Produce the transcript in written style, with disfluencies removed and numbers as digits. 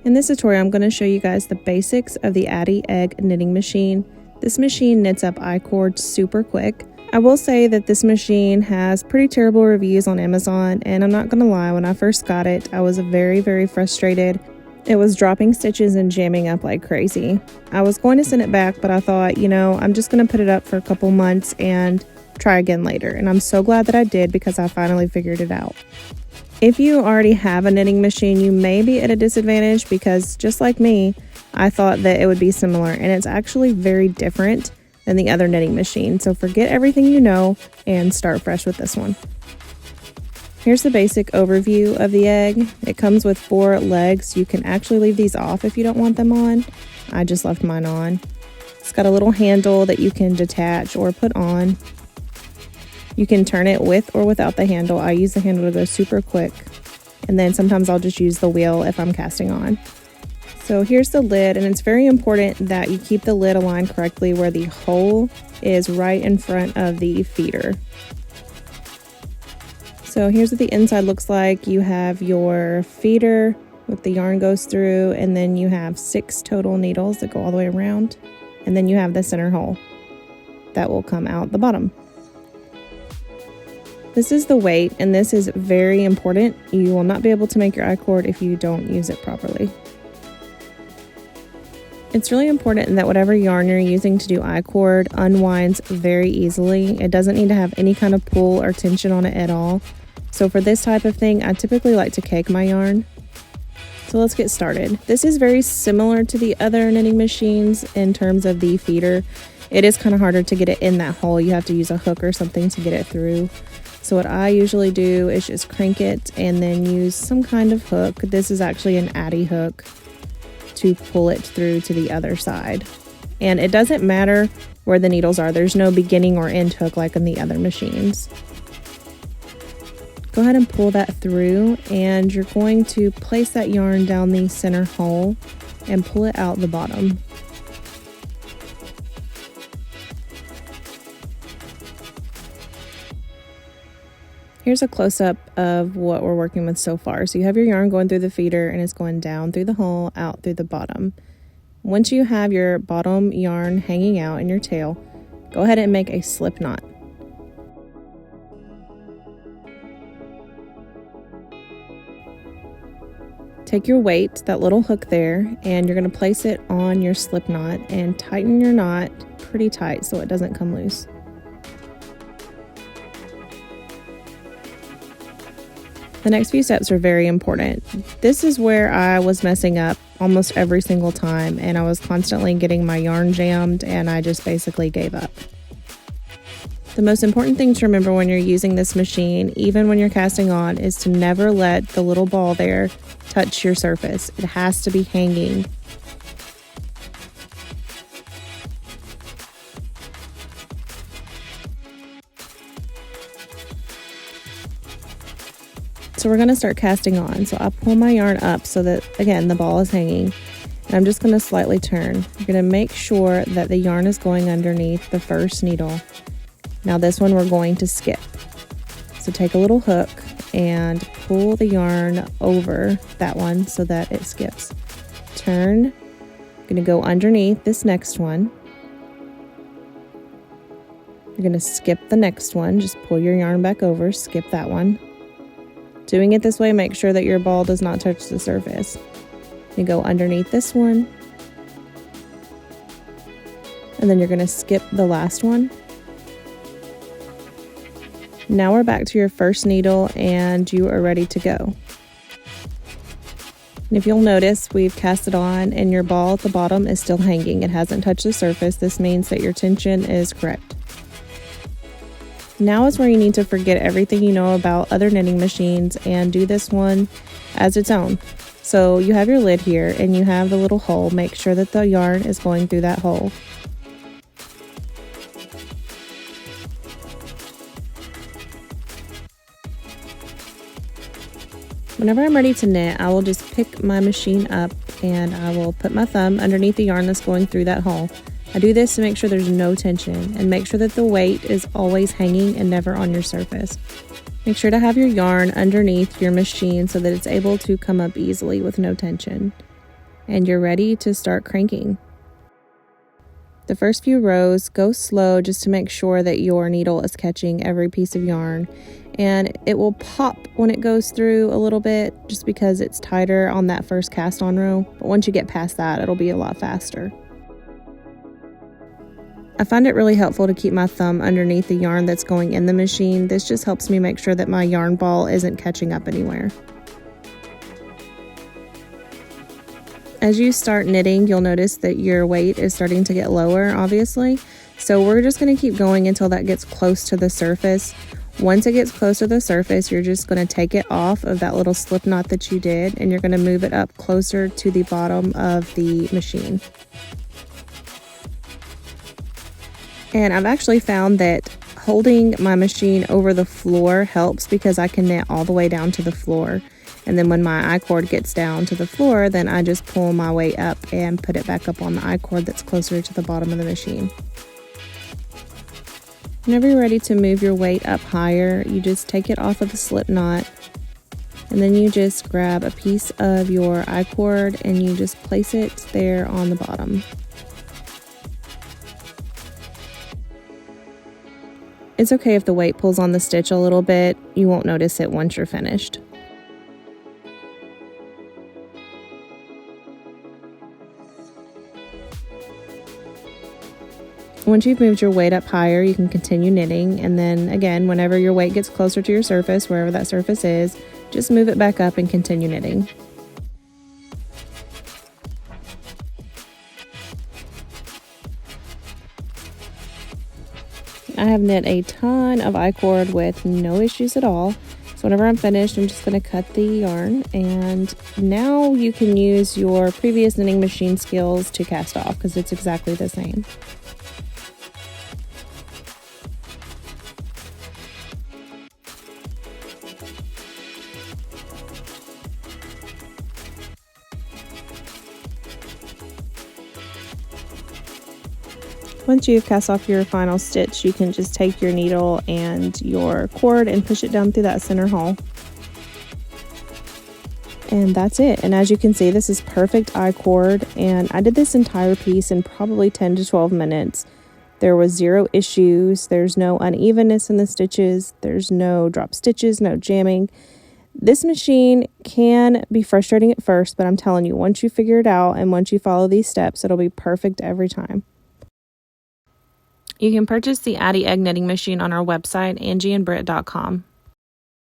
In this tutorial, I'm going to show you guys the basics of the Addi Egg knitting machine. This machine knits up iCord super quick. I will say that this machine has pretty terrible reviews on Amazon, and I'm not going to lie, when I first got it, I was very frustrated. It was dropping stitches and jamming up like crazy. I was going to send it back, but I thought, I'm just going to put it up for a couple months and try again later. And I'm so glad that I did because I finally figured it out. If you already have a knitting machine, you may be at a disadvantage because just like me, I thought that it would be similar, and it's actually very different than the other knitting machine. So forget everything you know and start fresh with this one. Here's the basic overview of the egg. It comes with 4 legs. You can actually leave these off if you don't want them on. I just left mine on. It's got a little handle that you can detach or put on. You can turn it with or without the handle. I use the handle to go super quick, and then sometimes I'll just use the wheel if I'm casting on. So here's the lid, and it's very important that you keep the lid aligned correctly where the hole is right in front of the feeder. So here's what the inside looks like. You have your feeder with the yarn goes through, and then you have 6 total needles that go all the way around, and then you have the center hole that will come out the bottom. This is the weight, and this is very important. You will not be able to make your iCord if you don't use it properly. It's really important that whatever yarn you're using to do iCord unwinds very easily. It doesn't need to have any kind of pull or tension on it at all. So for this type of thing, I typically like to cake my yarn. So let's get started. This is very similar to the other knitting machines in terms of the feeder. It is kind of harder to get it in that hole. You have to use a hook or something to get it through. So what I usually do is just crank it and then use some kind of hook. This is actually an Addi hook to pull it through to the other side. And it doesn't matter where the needles are. There's no beginning or end hook like in the other machines. Go ahead and pull that through, and you're going to place that yarn down the center hole and pull it out the bottom. Here's a close-up of what we're working with so far. So you have your yarn going through the feeder, and it's going down through the hole, out through the bottom. Once you have your bottom yarn hanging out in your tail, go ahead and make a slip knot. Take your weight, that little hook there, and you're going to place it on your slip knot and tighten your knot pretty tight so it doesn't come loose. The next few steps are very important. This is where I was messing up almost every single time, and I was constantly getting my yarn jammed, and I just basically gave up. The most important thing to remember when you're using this machine, even when you're casting on, is to never let the little ball there touch your surface. It has to be hanging. So we're going to start casting on. So I pull my yarn up so that, again, the ball is hanging. And I'm just going to slightly turn. You're going to make sure that the yarn is going underneath the first needle. Now this one we're going to skip. So take a little hook and pull the yarn over that one so that it skips. Turn. You're going to go underneath this next one. You're going to skip the next one. Just pull your yarn back over, skip that one. Doing it this way, make sure that your ball does not touch the surface. You go underneath this one, and then you're going to skip the last one. Now we're back to your first needle, and you are ready to go. And if you'll notice, we've cast it on, and your ball at the bottom is still hanging. It hasn't touched the surface. This means that your tension is correct. Now is where you need to forget everything you know about other knitting machines and do this one as its own. So you have your lid here and you have the little hole. Make sure that the yarn is going through that hole. Whenever I'm ready to knit, I will just pick my machine up and I will put my thumb underneath the yarn that's going through that hole. I do this to make sure there's no tension and make sure that the weight is always hanging and never on your surface. Make sure to have your yarn underneath your machine so that it's able to come up easily with no tension. and you're ready to start cranking. The first few rows, go slow just to make sure that your needle is catching every piece of yarn, and it will pop when it goes through a little bit just because it's tighter on that first cast on row, but once you get past that, it'll be a lot faster. I find it really helpful to keep my thumb underneath the yarn that's going in the machine. This just helps me make sure that my yarn ball isn't catching up anywhere. As you start knitting, you'll notice that your weight is starting to get lower, obviously. So we're just going to keep going until that gets close to the surface. Once it gets close to the surface, you're just going to take it off of that little slip knot that you did, and you're going to move it up closer to the bottom of the machine. And I've actually found that holding my machine over the floor helps because I can knit all the way down to the floor. And then when my iCord gets down to the floor, then I just pull my weight up and put it back up on the iCord that's closer to the bottom of the machine. Whenever you're ready to move your weight up higher, you just take it off of the slip knot, and then you just grab a piece of your iCord and you just place it there on the bottom. It's okay if the weight pulls on the stitch a little bit. You won't notice it once you're finished. Once you've moved your weight up higher, you can continue knitting, and then again, whenever your weight gets closer to your surface, wherever that surface is, just move it back up and continue knitting. I have knit a ton of iCord with no issues at all. So whenever I'm finished, I'm just going to cut the yarn, and now you can use your previous knitting machine skills to cast off because it's exactly the same. Once you've cast off your final stitch, you can just take your needle and your cord and push it down through that center hole. And that's it. And as you can see, this is perfect iCord, and I did this entire piece in probably 10 to 12 minutes. There was zero issues. There's no unevenness in the stitches. There's no drop stitches, no jamming. This machine can be frustrating at first, but I'm telling you, once you figure it out and once you follow these steps, it'll be perfect every time. You can purchase the Addi Egg knitting machine on our website, angieandbritt.com.